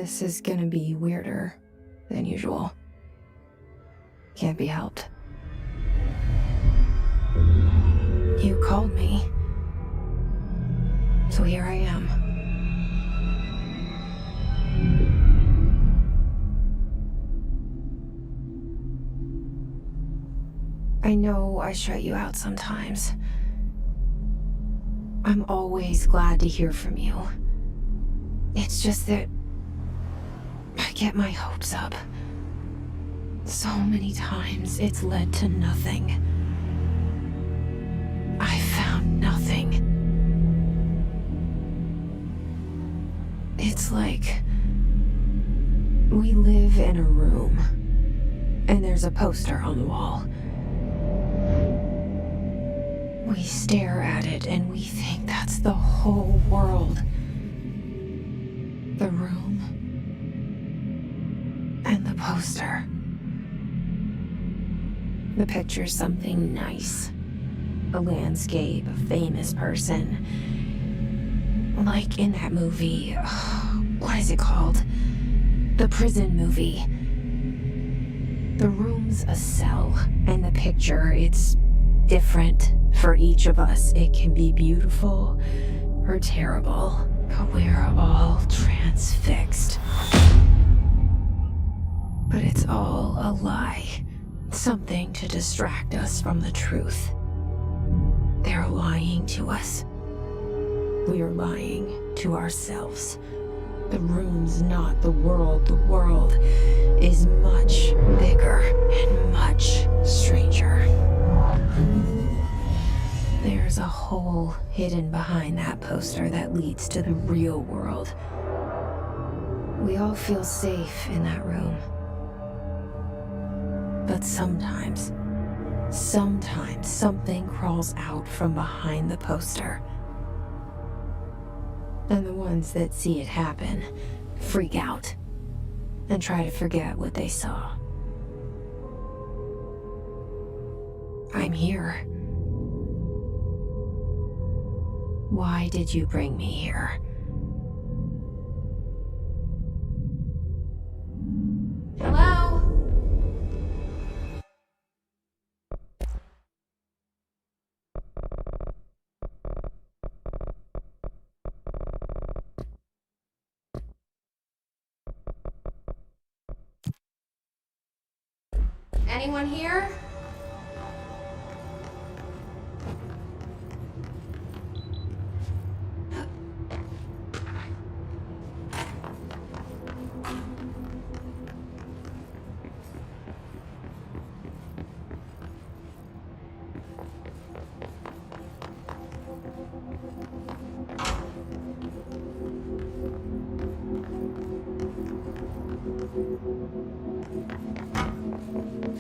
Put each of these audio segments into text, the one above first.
This is gonna be weirder than usual. Can't be helped. You called me. So here I am. I know I shut you out sometimes. I'm always glad to hear from you. It's just that I get my hopes up. So many times it's led to nothing. I found nothing. It's like we live in a room, and there's a poster on the wall. We stare at it and we think that's the whole world. The room and the poster. The picture's something nice. A landscape, a famous person. Like in that movie, what is it called? The prison movie. The room's a cell, and the picture, it's different for each of us. It can be beautiful or terrible, but we're all transfixed. But it's all a lie. Something to distract us from the truth. They're lying to us. We're lying to ourselves. The room's not the world. The world is much bigger and much stranger. There's a hole hidden behind that poster that leads to the real world. We all feel safe in that room. But sometimes something crawls out from behind the poster. And the ones that see it happen freak out and try to forget what they saw. I'm here. Why did you bring me here? Hello? Anyone here?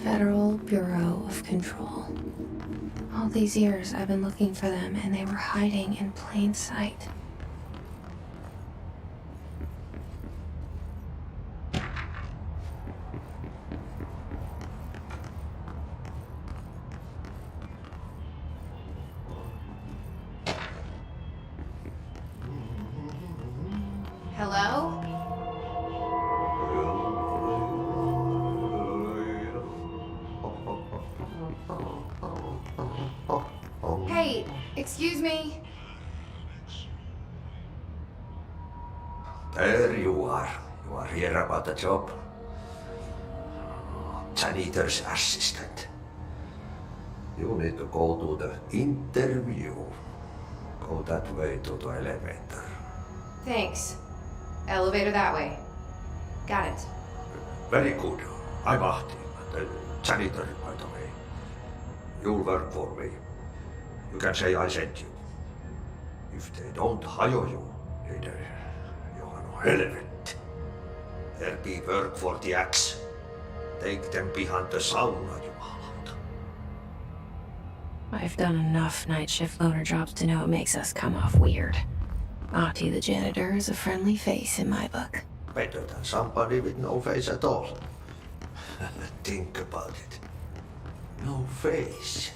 Federal Bureau of Control. All these years I've been looking for them, and they were hiding in plain sight. Hello? Hey, excuse me. There you are. You are here about the job. Janitor's assistant. You need to go to the interview. Go that way to the elevator. Thanks. Elevator that way. Got it. Very good. I'm Ahti, the janitor, by the way. You'll work for me. You can say I sent you. If they don't hire you, niin you're no helvet. There'll be work for the axe. Take them behind the sauna, jumalauta. I've done enough night shift loner jobs to know it makes us come off weird. Ahti the janitor is a friendly face in my book. Better than somebody with no face at all. Think about it. No face.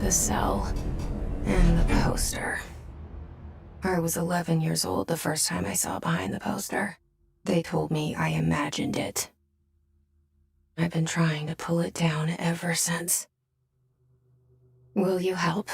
the cell and the poster. I was 11 years old the first time I saw behind the poster. They told me I imagined it. I've been trying to pull it down ever since. Will you help?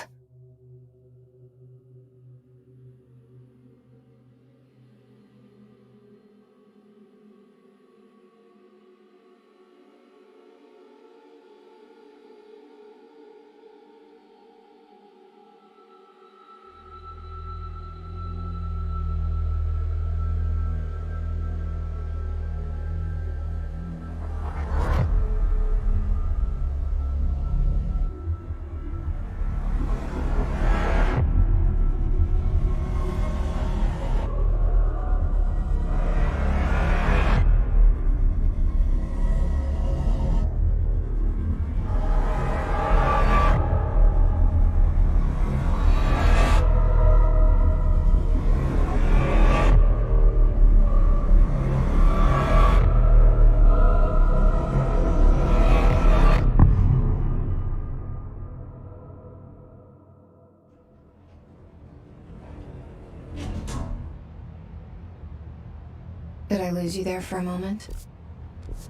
Did I lose you there for a moment?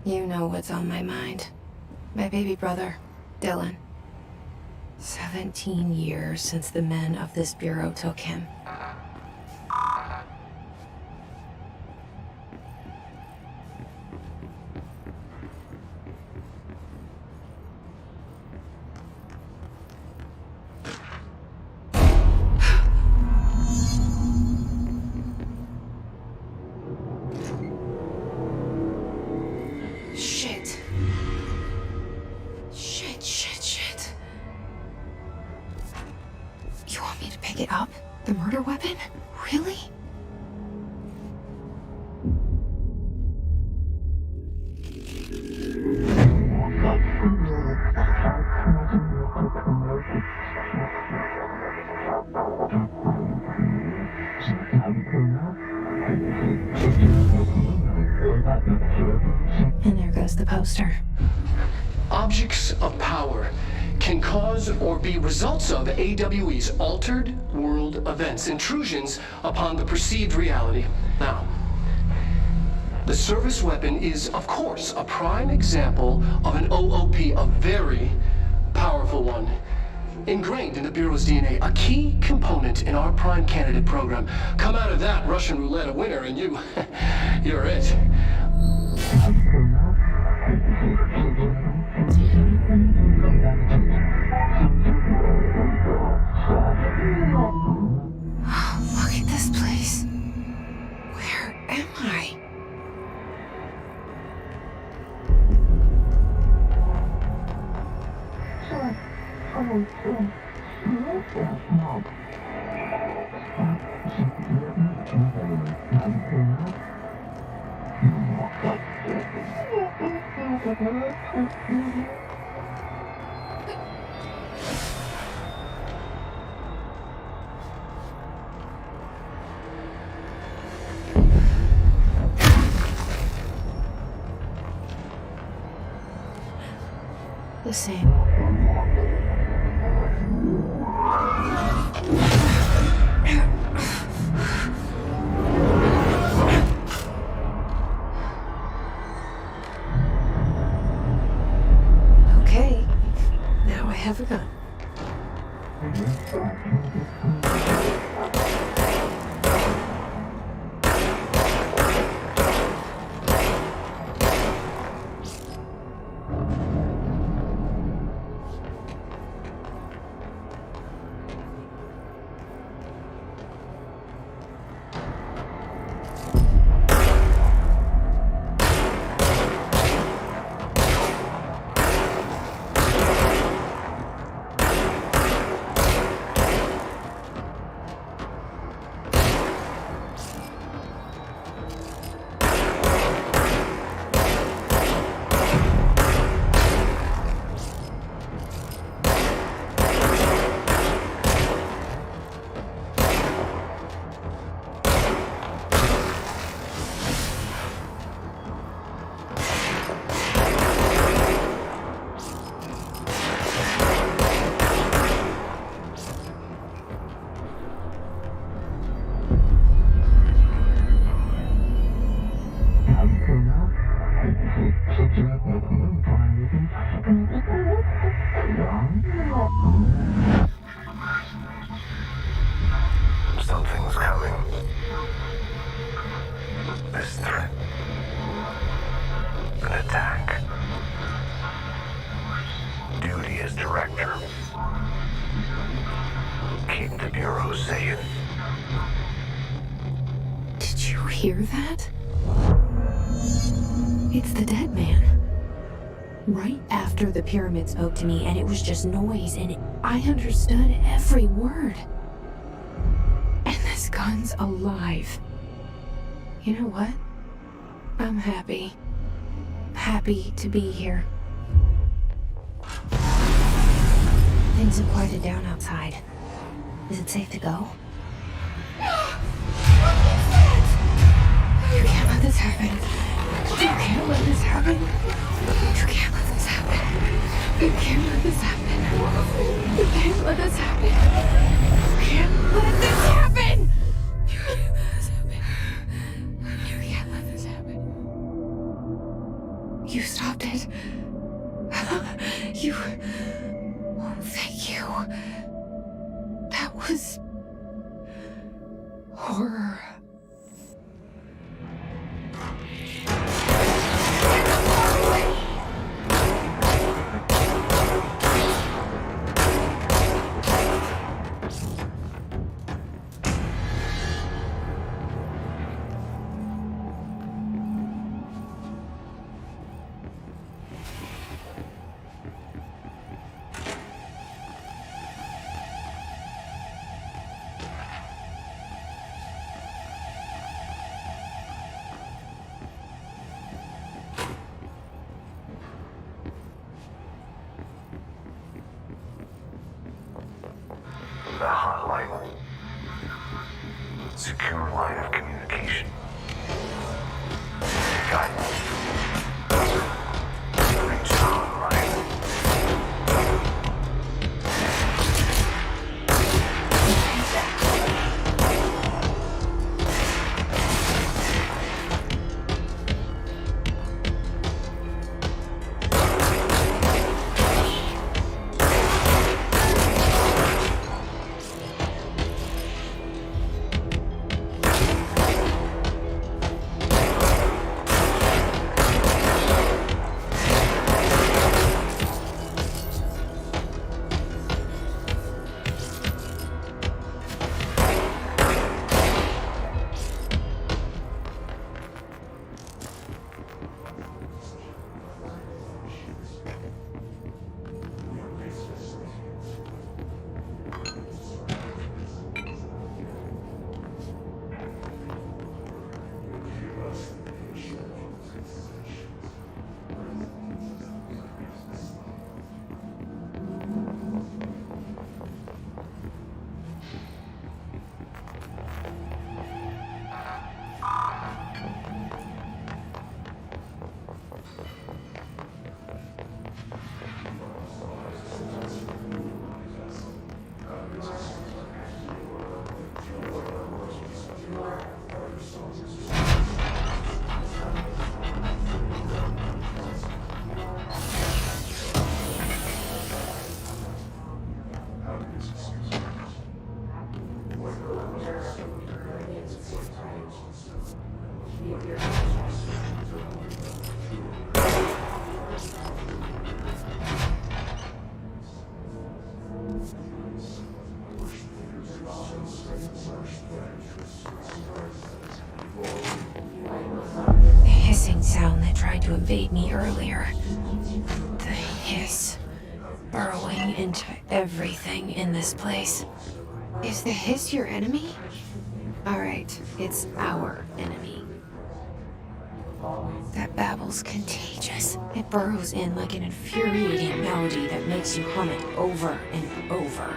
You know what's on my mind. My baby brother, Dylan. 17 years since the men of this bureau took him. Shit. You want me to pick it up? The murder weapon? Really? And there goes the poster. Objects of power can cause or be results of AWE's altered world events, intrusions upon the perceived reality. Now, the service weapon is, of course, a prime example of an OOP, a very powerful one. Ingrained in the Bureau's DNA, a key component in our prime candidate program. Come out of that Russian roulette a winner and you're it. Look at this place. Where am I? The same. Okay, now I have a gun. director. Keep the Bureau safe. Did you hear that? It's the dead man. Right after the pyramid spoke to me, and it was just noise, and I understood every word. And this gun's alive. You know what? I'm happy. Happy to be here. Things have quieted down outside. Is it safe to go? You can't let this happen. You can't let this happen. You can't let this happen. You can't let this happen. You can't let this happen. You can't let this happen. You can't let this happen. You can't let this happen. You stopped it. You... Oh, thank you. That was... horror. The hotline. Secure line of communication. Guidance. Reach the hotline. The hissing sound that tried to invade me earlier. The hiss. Burrowing into everything in this place. Is the hiss your enemy? Alright, it's our enemy. That babble's contagious. It burrows in like an infuriating melody that makes you hum it over and over.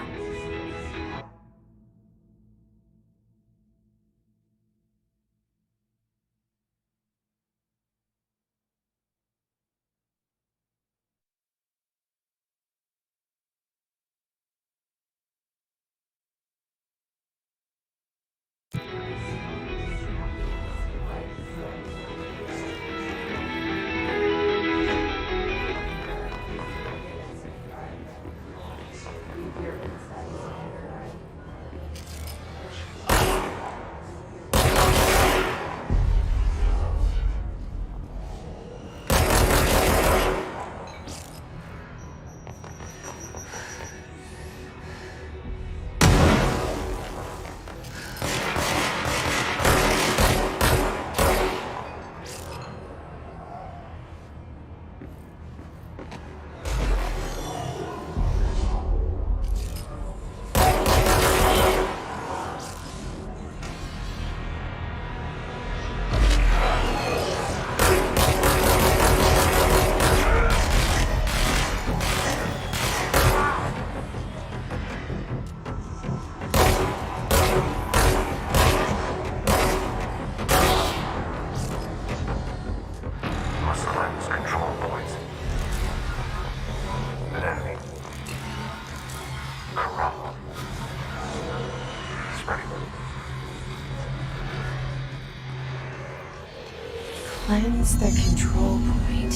Cleanse the control point.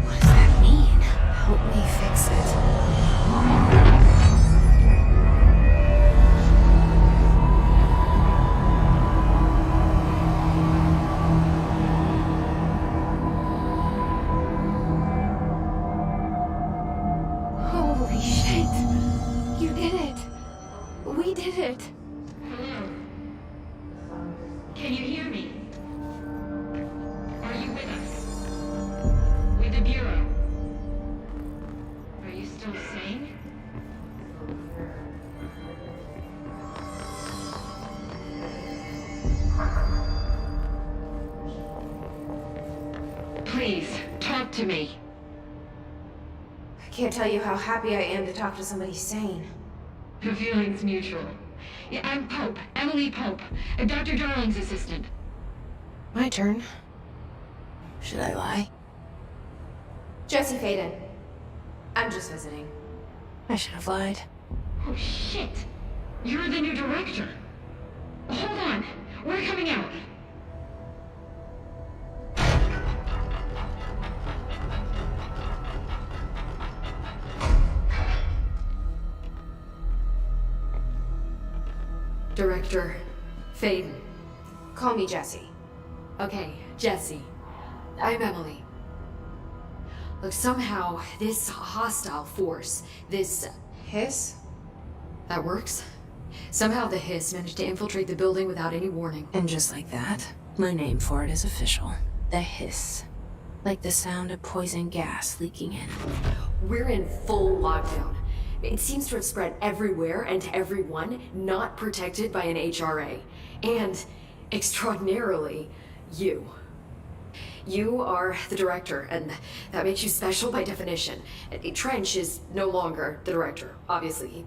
What does that mean? Help me fix it. Holy shit! You did it! We did it! Hello? Can you hear me? Are you with us? With the Bureau? Are you still sane? Please, talk to me. I can't tell you how happy I am to talk to somebody sane. The feeling's mutual. Yeah, I'm Pope, Emily Pope, Dr. Darling's assistant. My turn. Should I lie? Jesse Faden. I'm just visiting. I should have lied. Oh shit! You're the new director. Hold on, we're coming out. Director Faden. Call me Jesse. Okay, Jesse. I'm Emily. Look, somehow this hostile force, this... Hiss? that works? Somehow the hiss managed to infiltrate the building without any warning. And just like that, my name for it is official. The hiss. Like the sound of poison gas leaking in. We're in full lockdown. It seems to have spread everywhere and to everyone not protected by an HRA. And, extraordinarily, you. You are the director, and that makes you special by definition. Trench is no longer the director, obviously.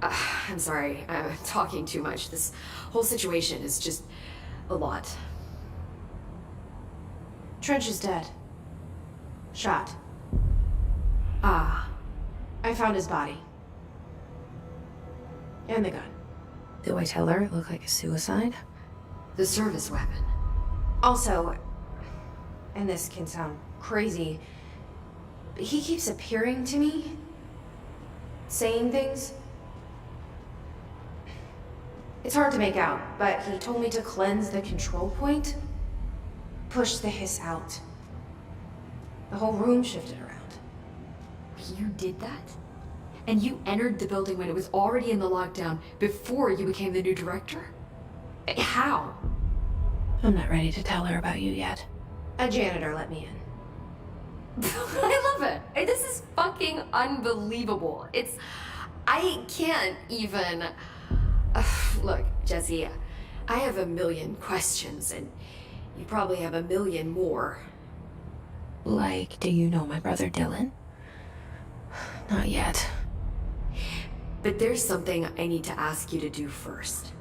I'm sorry, I'm talking too much. This whole situation is just a lot. Trench is dead. Shot. Ah, I found his body. And the gun. Do I tell her it looked like a suicide? the service weapon. Also, and this can sound crazy, but he keeps appearing to me, saying things. It's hard to make out, but he told me to cleanse the control point, push the hiss out. The whole room shifted around. You did that? And you entered the building when it was already in the lockdown before you became the new director? How? I'm not ready to tell her about you yet. A janitor let me in. I love it. This is fucking unbelievable. I can't even... Look, Jesse, I have a million questions, and you probably have a million more. Like, do you know my brother Dylan? Not yet. But there's something I need to ask you to do first.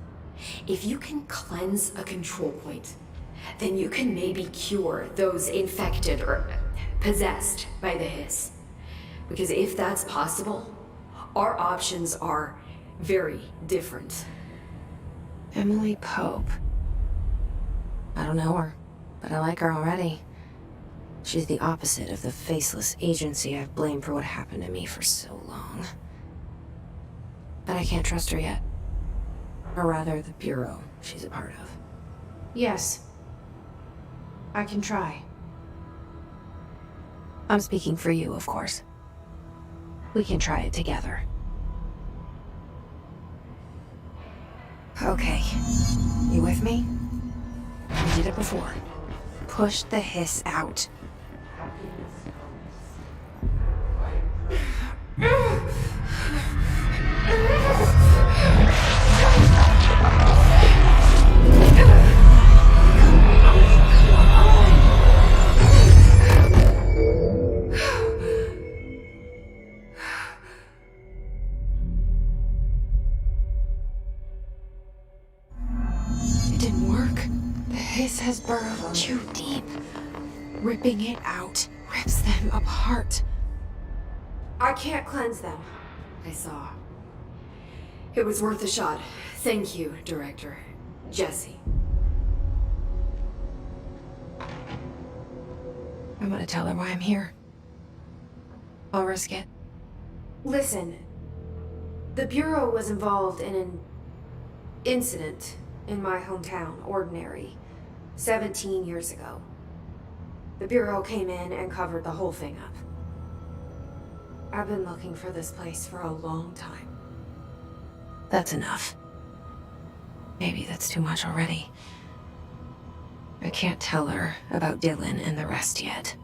If you can cleanse a control point, then you can maybe cure those infected or possessed by the hiss. Because if that's possible, our options are very different. Emily Pope. I don't know her, but I like her already. She's the opposite of the faceless agency I've blamed for what happened to me for so long. But I can't trust her yet. Or rather, the Bureau she's a part of. Yes. I can try. I'm speaking for you, of course. We can try it together. Okay. You with me? We did it before. Push the hiss out. It didn't work. The hiss has burrowed too deep. Ripping it out rips them apart. I can't cleanse them. I saw. It was worth a shot. Thank you, Director. Jesse. I'm gonna tell her why I'm here. I'll risk it. Listen, the Bureau was involved in an incident in my hometown, Ordinary, 17 years ago. The Bureau came in and covered the whole thing up. I've been looking for this place for a long time. That's enough. Maybe that's too much already. I can't tell her about Dylan and the rest yet.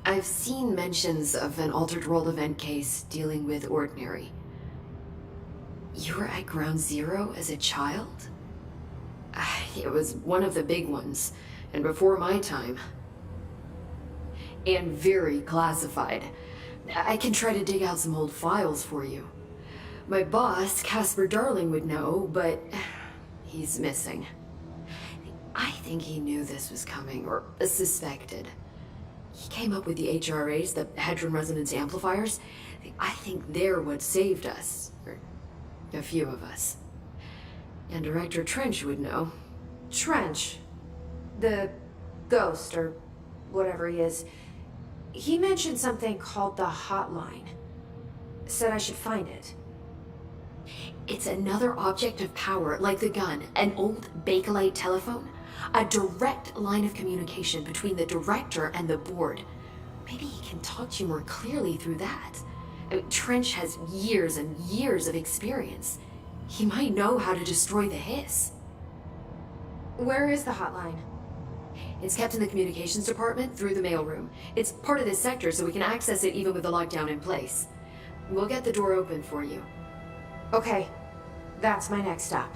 I've seen mentions of an Altered World event case dealing with Ordinary. You were at Ground Zero as a child? It was one of the big ones, and before my time. And very classified. I can try to dig out some old files for you. My boss, Casper Darling, would know, but he's missing. I think he knew this was coming, or suspected. He came up with the HRAs, the Hadron Resonance Amplifiers. I think they're what saved us. Or a few of us. And Director Trench would know. Trench, the ghost, or whatever he is, he mentioned something called the Hotline. Said I should find it. It's another object of power, like the gun, an old Bakelite telephone. A direct line of communication between the director and the board. Maybe he can talk to you more clearly through that. I mean, Trench has years and years of experience. He might know how to destroy the hiss. Where is the hotline? It's kept in the communications department through the mailroom. It's part of this sector, so we can access it even with the lockdown in place. We'll get the door open for you. Okay, that's my next stop.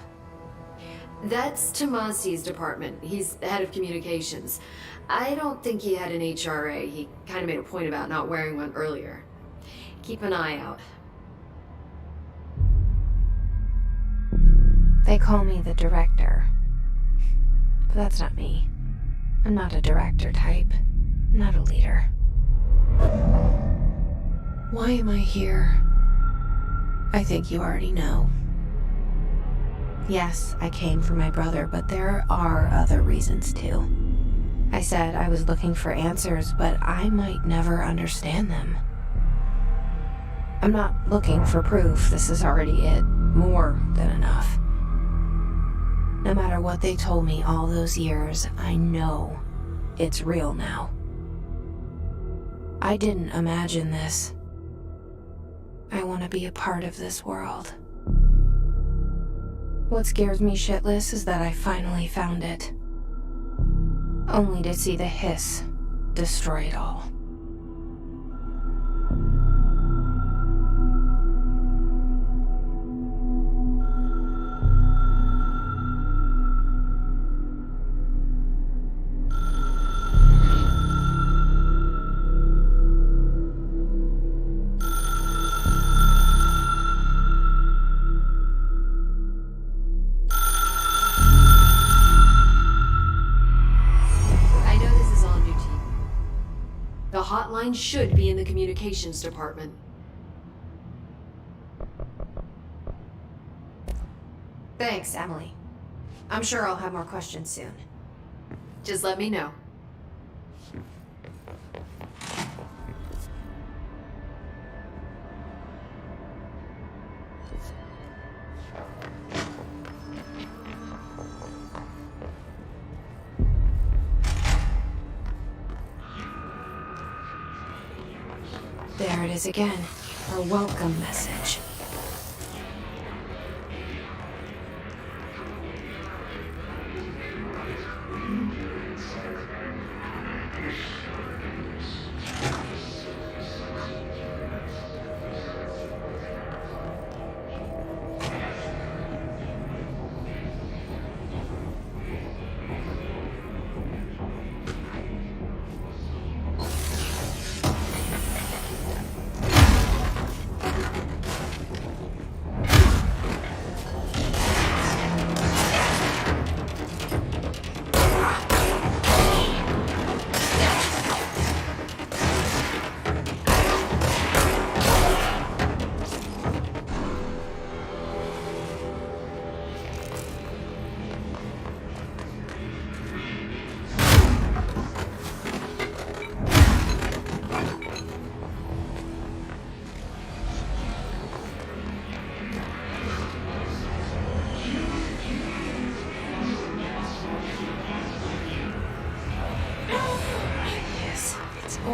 That's Tomasi's department. He's the head of communications. I don't think he had an HRA. He kind of made a point about not wearing one earlier. Keep an eye out. They call me the director. But that's not me. I'm not a director type. I'm not a leader. Why am I here? I think you already know. Yes, I came for my brother, but there are other reasons too. I said I was looking for answers, but I might never understand them. I'm not looking for proof. This is already it. More than enough. No matter what they told me all those years, I know it's real now. I didn't imagine this. I want to be a part of this world. What scares me shitless is that I finally found it. Only to see the hiss destroy it all. The hotline should be in the communications department. Thanks, Emily. I'm sure I'll have more questions soon. Just let me know. There it is again. A welcome message.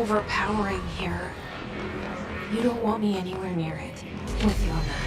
overpowering here. You don't want me anywhere near it. With you on that.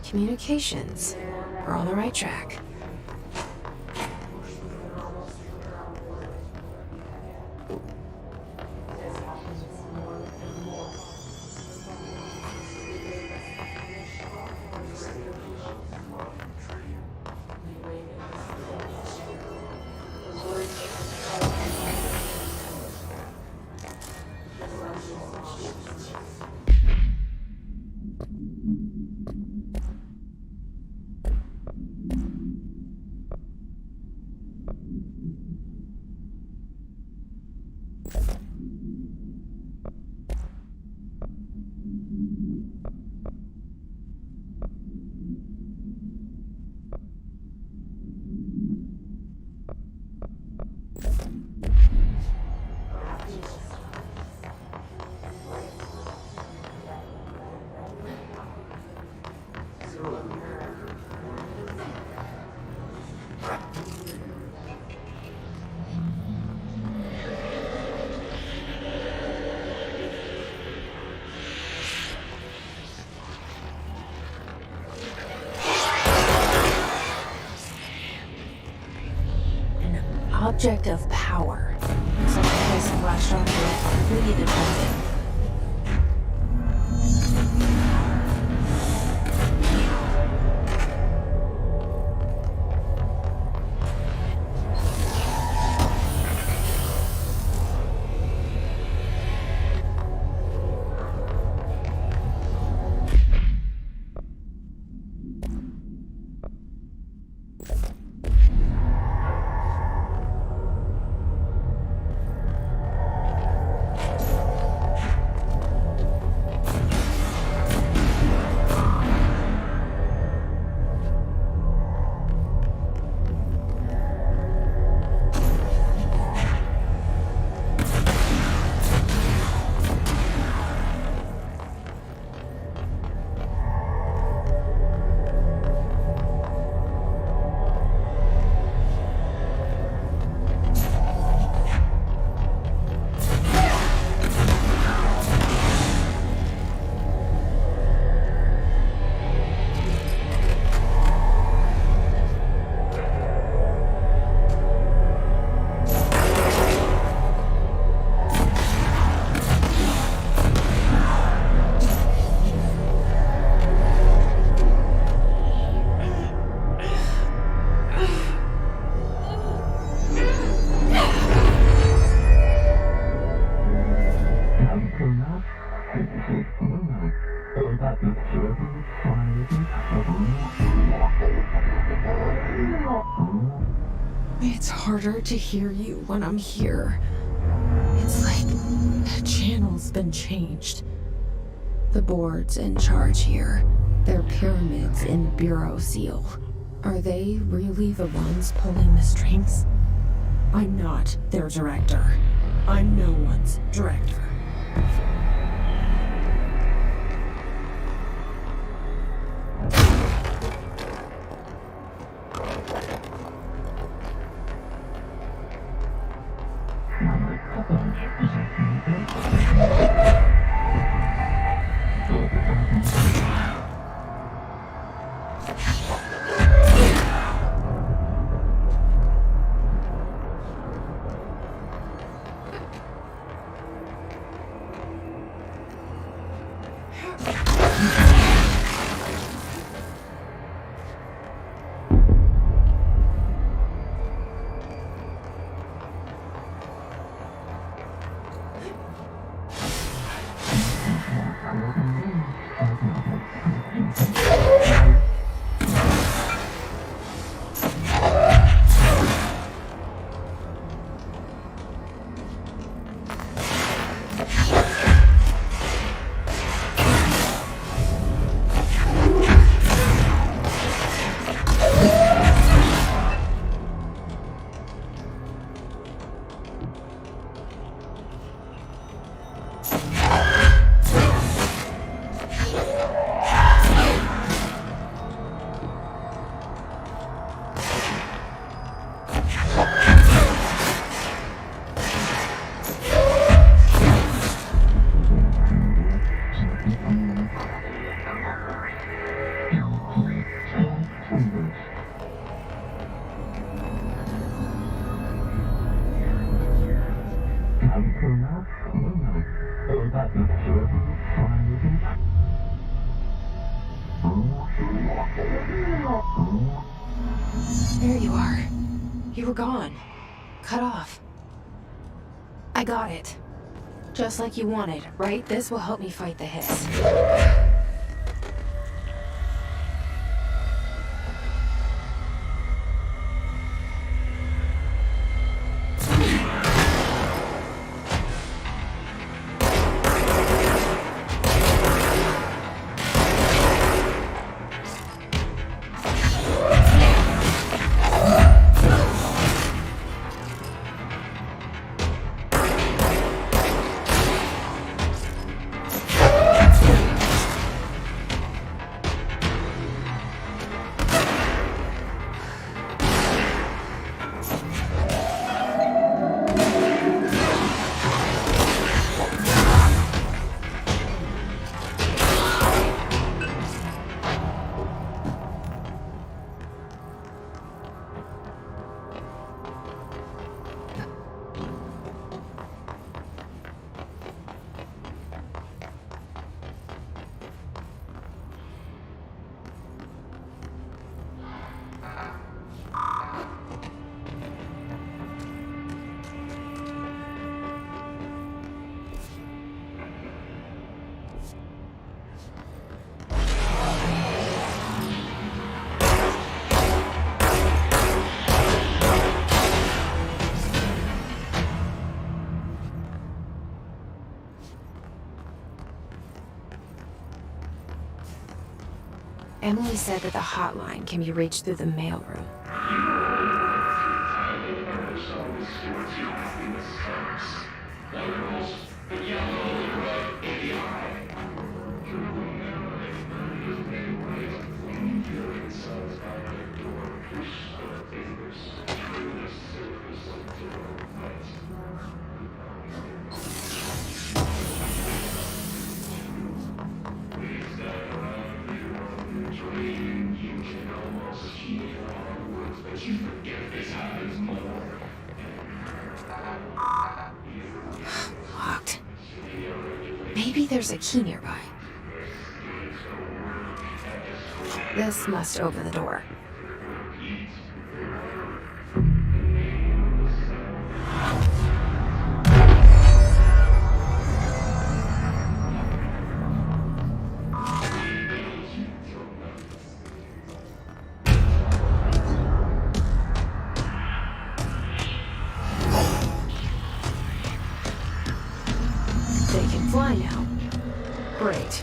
Communications. We're on the right track. object of power. Something has flashed on you. We need to find it. It's harder to hear you when I'm here. It's like the channel's been changed. The board's in charge here. They're pyramids in Bureau Seal. Are they really the ones pulling the strings? I'm not their director. I'm no one's director. There you are. You were gone. Cut off. I got it. Just like you wanted, right? This will help me fight the hiss. Emily said that the hotline can be reached through the mailroom. Locked. Maybe there's a key nearby. This must open the door. They can fly now. Great.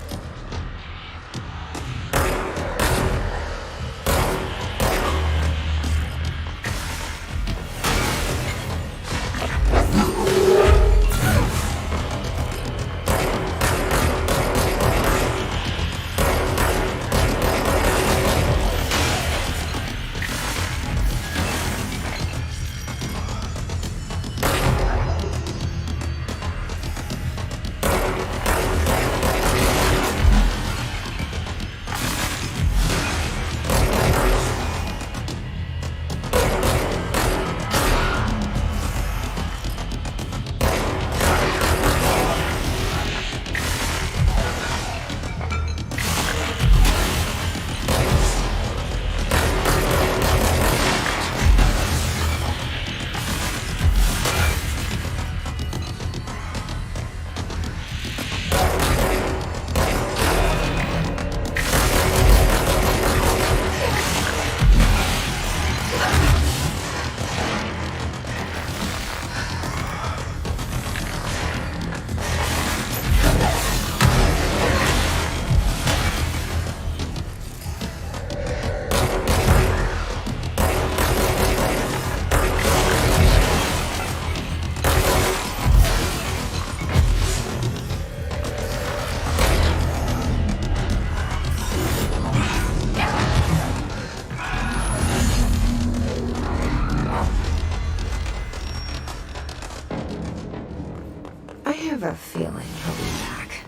I have a feeling he'll be back.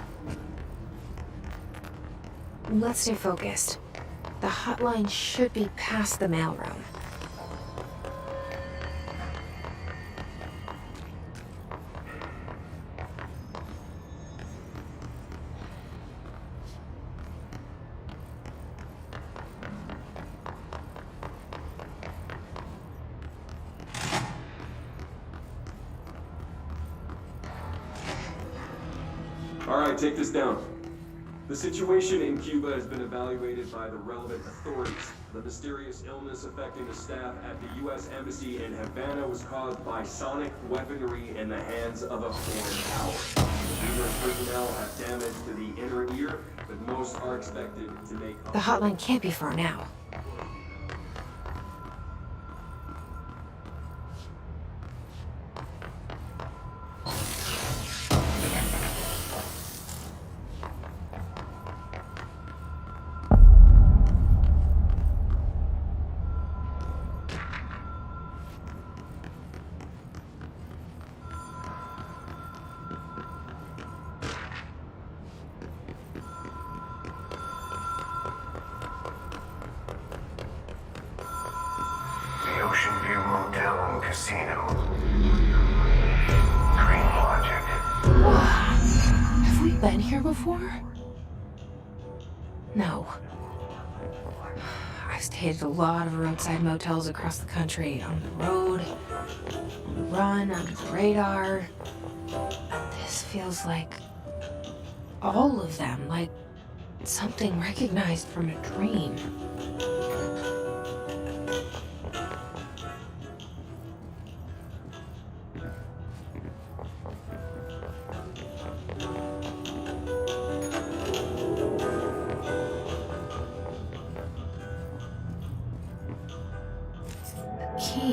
Let's stay focused. The hotline should be past the mailroom. All right, take this down. The situation in Cuba has been evaluated by the relevant authorities. The mysterious illness affecting the staff at the U.S. Embassy in Havana was caused by sonic weaponry in the hands of a foreign power. Numerous personnel have damage to the inner ear, but most are expected to make... The hotline can't be far now. Ocean View Motel and Casino. Green Logic. Have we been here before? No. I've stayed at a lot of roadside motels across the country, on the road, on the run, under the radar. This feels like all of them, like something recognized from a dream.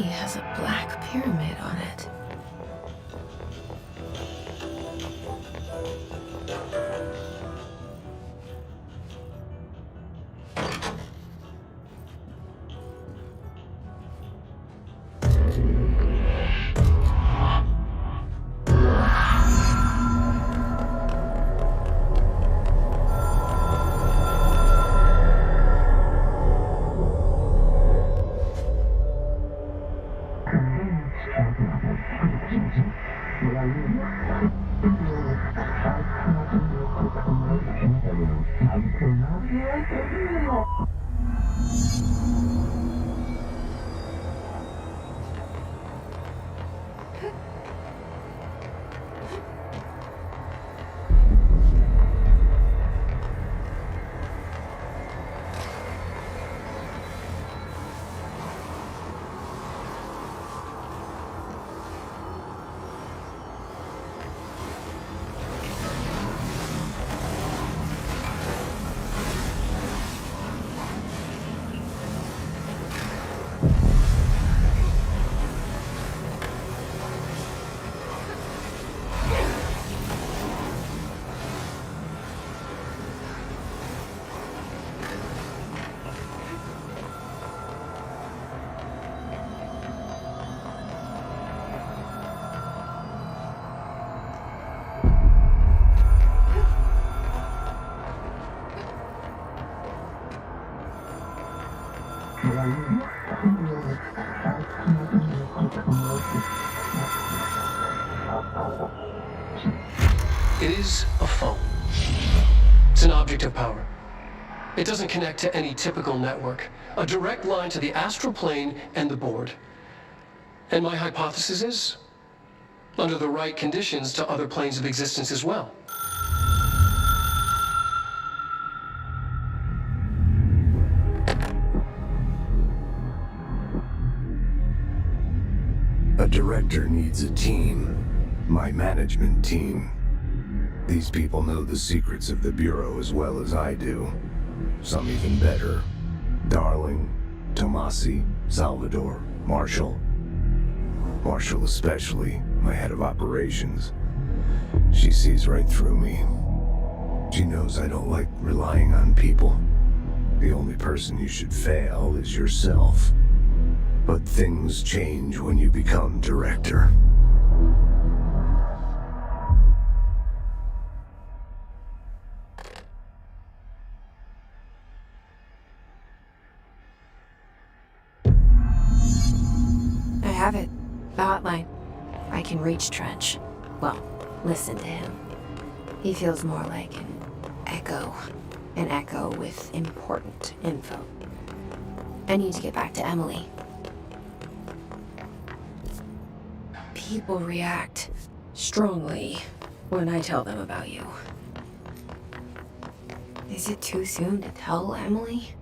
has a black pyramid on it. It is a phone. It's an object of power. It doesn't connect to any typical network. A direct line to the astral plane and the board. And my hypothesis is, under the right conditions, to other planes of existence as well. A director needs a team. My management team. These people know the secrets of the Bureau as well as I do. Some even better. Darling, Tomasi, Salvador, Marshall. Marshall especially, my head of operations. She sees right through me. She knows I don't like relying on people. The only person you should fail is yourself. But things change when you become director. I have it. The hotline. I can reach Trench. Well, listen to him. He feels more like an echo. An echo with important info. I need to get back to Emily. People react strongly when I tell them about you. Is it too soon to tell Emily?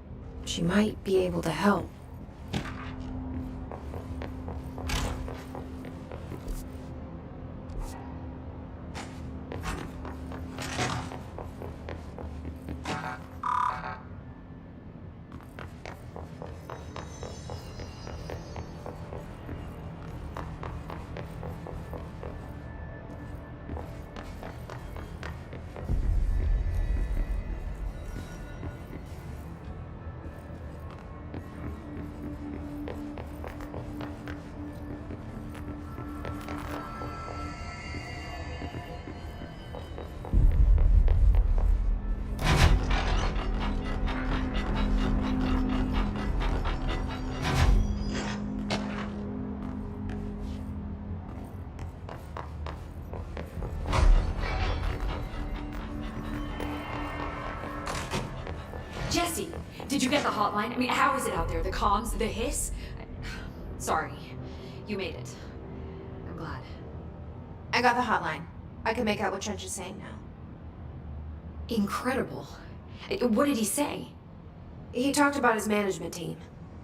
She might be able to help. Jesse, did you get the hotline? I mean, how is it out there? The comms, the hiss? Sorry, you made it. I'm glad. I got the hotline. I can make out what Trench is saying now. Incredible. What did he say? He talked about his management team.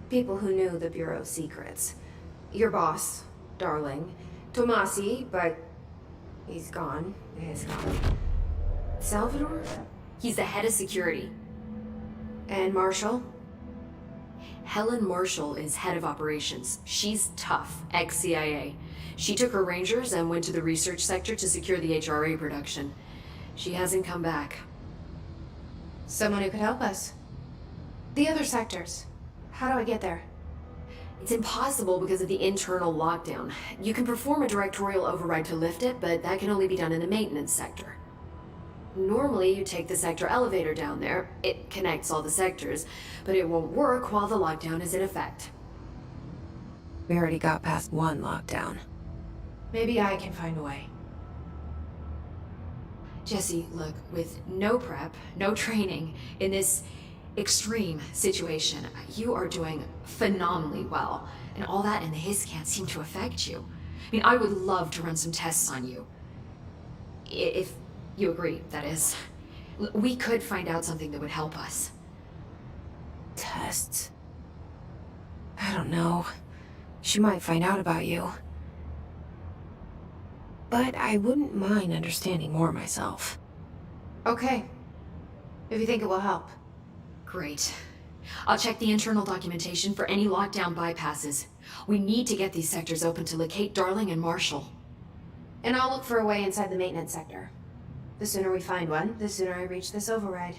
People who knew the Bureau's secrets. Your boss, Darling. Tomasi, but he's gone. He's gone. Salvador? He's the head of security. And Marshall? Helen Marshall is head of operations. She's tough, ex-CIA. She took her Rangers and went to the research sector to secure the HRA production. She hasn't come back. Someone who could help us. The other sectors. How do I get there? It's impossible because of the internal lockdown. You can perform a directorial override to lift it, but that can only be done in the maintenance sector. Normally, you take the sector elevator down there. It connects all the sectors, but it won't work while the lockdown is in effect. We already got past one lockdown. Maybe I can find a way. Jesse, look, with no prep, no training, in this extreme situation, you are doing phenomenally well. And all that and the hiss can't seem to affect you. I mean, I would love to run some tests on you. If you agree, that is. We could find out something that would help us. Tests? I don't know. She might find out about you. But I wouldn't mind understanding more myself. Okay. If you think it will help. Great. I'll check the internal documentation for any lockdown bypasses. We need to get these sectors open to locate Darling and Marshall. And I'll look for a way inside the maintenance sector. The sooner we find one, the sooner I reach this override.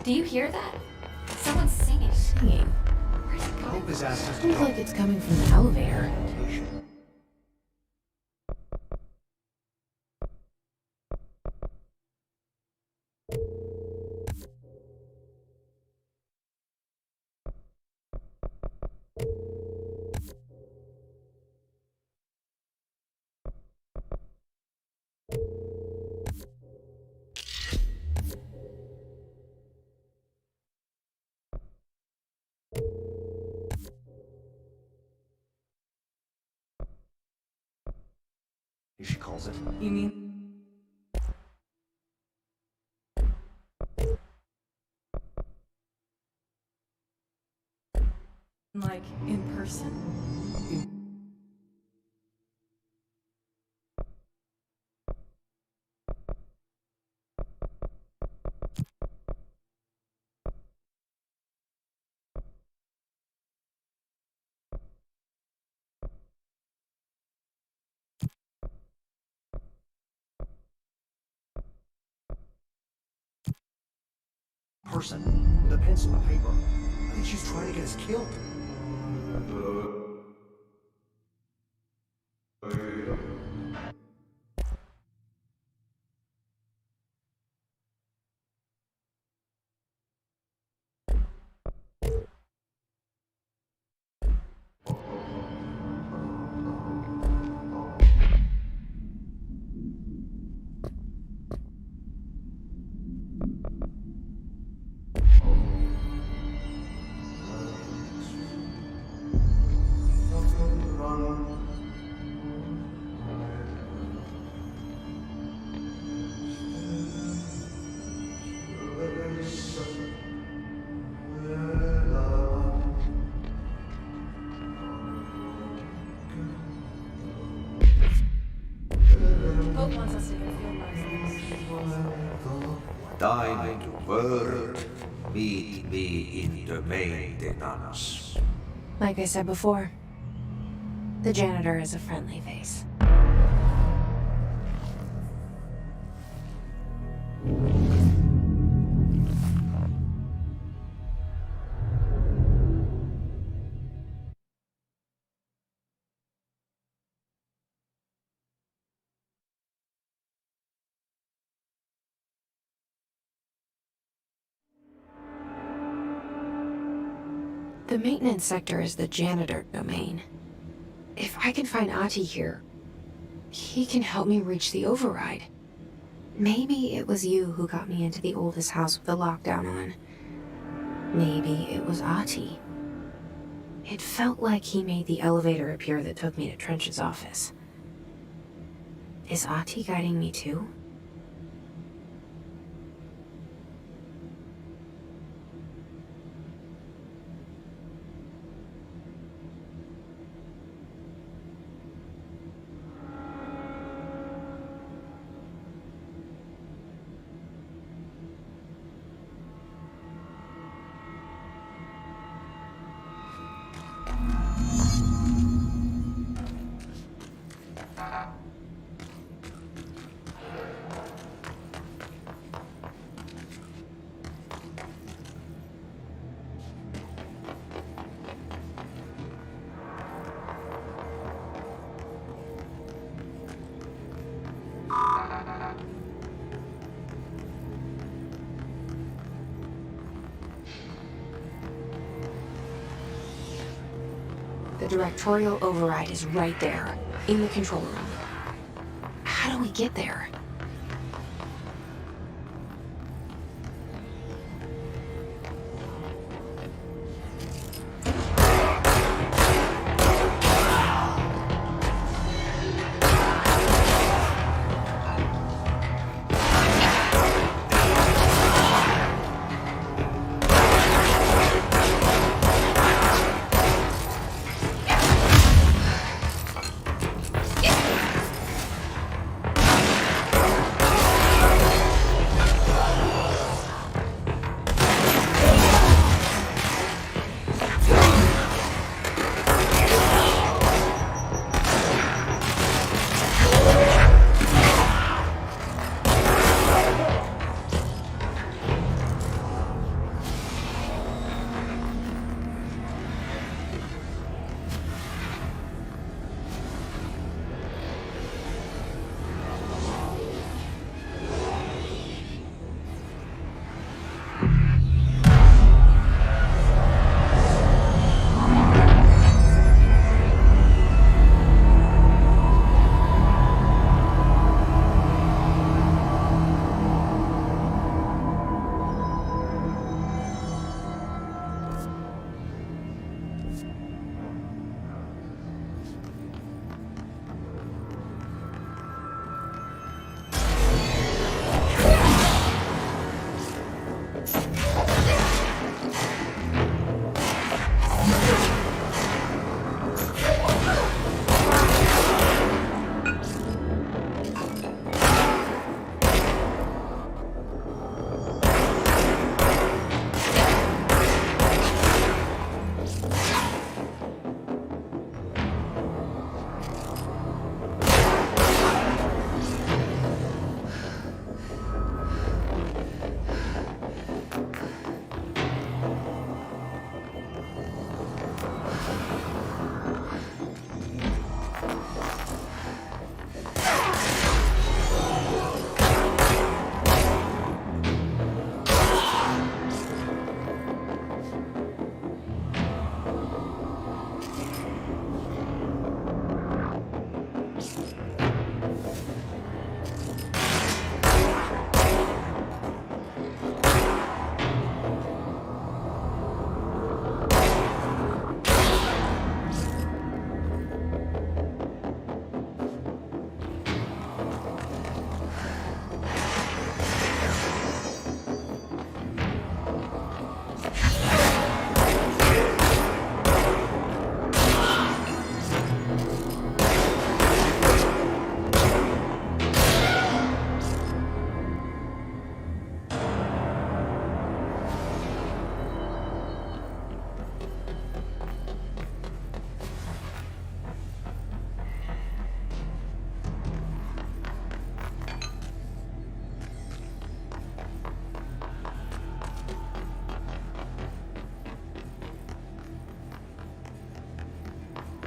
Do you hear that? Someone's singing. Singing. Where's it going? Hope has asked us to Sounds like it's coming from the elevator. She calls it. You mean? Like, in person? Person with a pencil and paper. I think she's trying to get us killed. Dine to work, meet me in the maintenance. Like I said before, the janitor is a friendly face. The maintenance sector is the janitor domain. If I can find Ati here, he can help me reach the override. Maybe it was you who got me into the oldest house with the lockdown on. Maybe it was Ati. It felt like he made the elevator appear that took me to Trench's office. Is Ati guiding me too? The directorial override is right there, in the control room. How do we get there?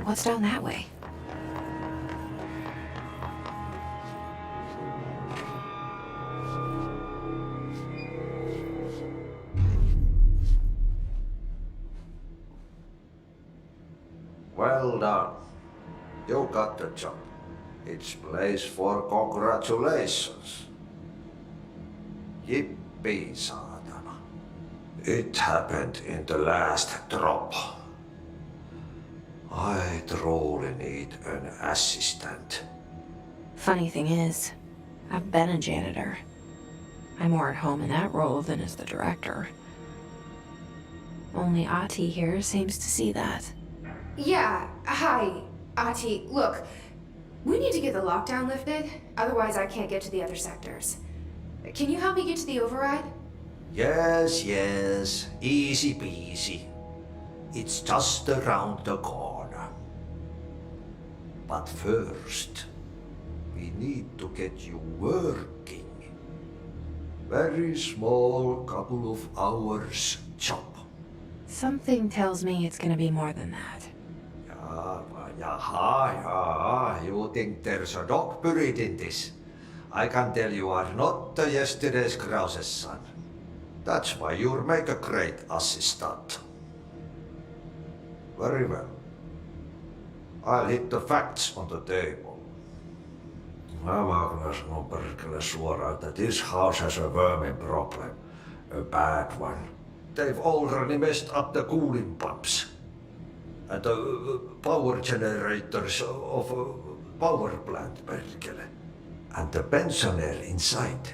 What's down that way? Well done. You got the job. It's place for congratulations. Yippee, saatana. It happened in the last drop. I truly need an assistant. Funny thing is, I've been a janitor. I'm more at home in that role than as the director. Only Ati here seems to see that. Yeah, hi, Ati. Look, we need to get the lockdown lifted, otherwise I can't get to the other sectors. Can you help me get to the override? Yes, easy peasy. It's just around the corner. But first, we need to get you working. Very small, couple of hours job. Something tells me it's gonna be more than that. Yeah, you think there's a dog buried in this? I can tell you are not yesterday's Krause's son. That's why you'll make a great assistant. Very well. I'll hit the facts on the table. Mä kyllä sanon perkele suoraan, that this house has a vermin problem. A bad one. They've already messed up the cooling pumps. And the power generators of a power plant, perkele. And the pensioner inside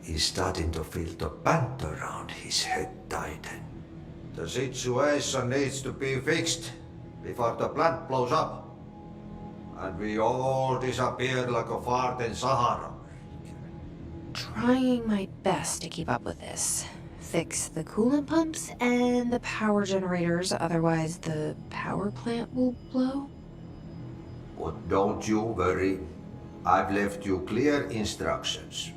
is starting to feel the band around his head tighten. The situation needs to be fixed before the plant blows up. And we all disappear like a fart in Sahara. Trying my best to keep up with this. Fix the coolant pumps and the power generators, otherwise the power plant will blow. But don't you worry. I've left you clear instructions.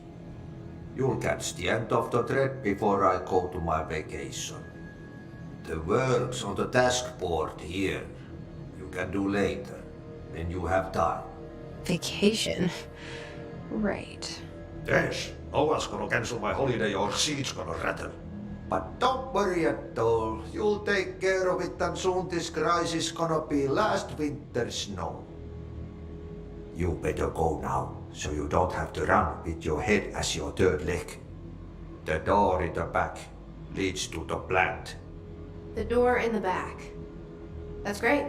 You'll catch the end of the thread before I go to my vacation. The work's on the task board here. You can do later, when you have time. Vacation? Right. Yes, no one's gonna cancel my holiday or seat's gonna rattle. But don't worry at all. You'll take care of it and soon this crisis gonna be last winter's snow. You better go now, so you don't have to run with your head as your third leg. The door in the back leads to the plant. The door in the back. That's great.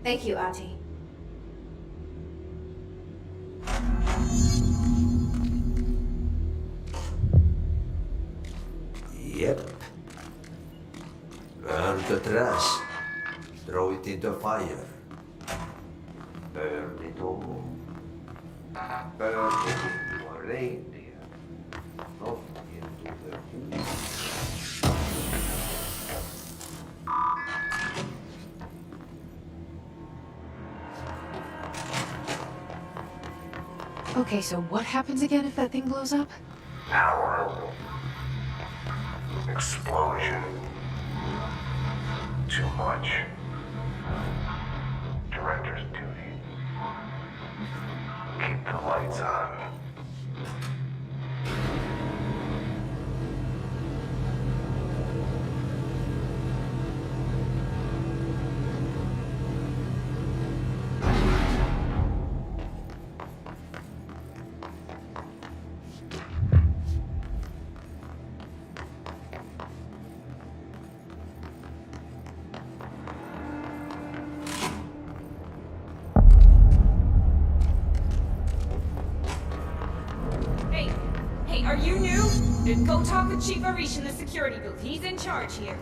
Thank you, Ati. Yep. Burn the trash. Throw it in the fire. Burn it all. Burn it into a reindeer. Not into the pool. Okay, so what happens again if that thing blows up? Power. Explosion. Too much. Director's duty. Keep the lights on. Hey, are you new? Go talk to Chief Arish in the security booth. He's in charge here.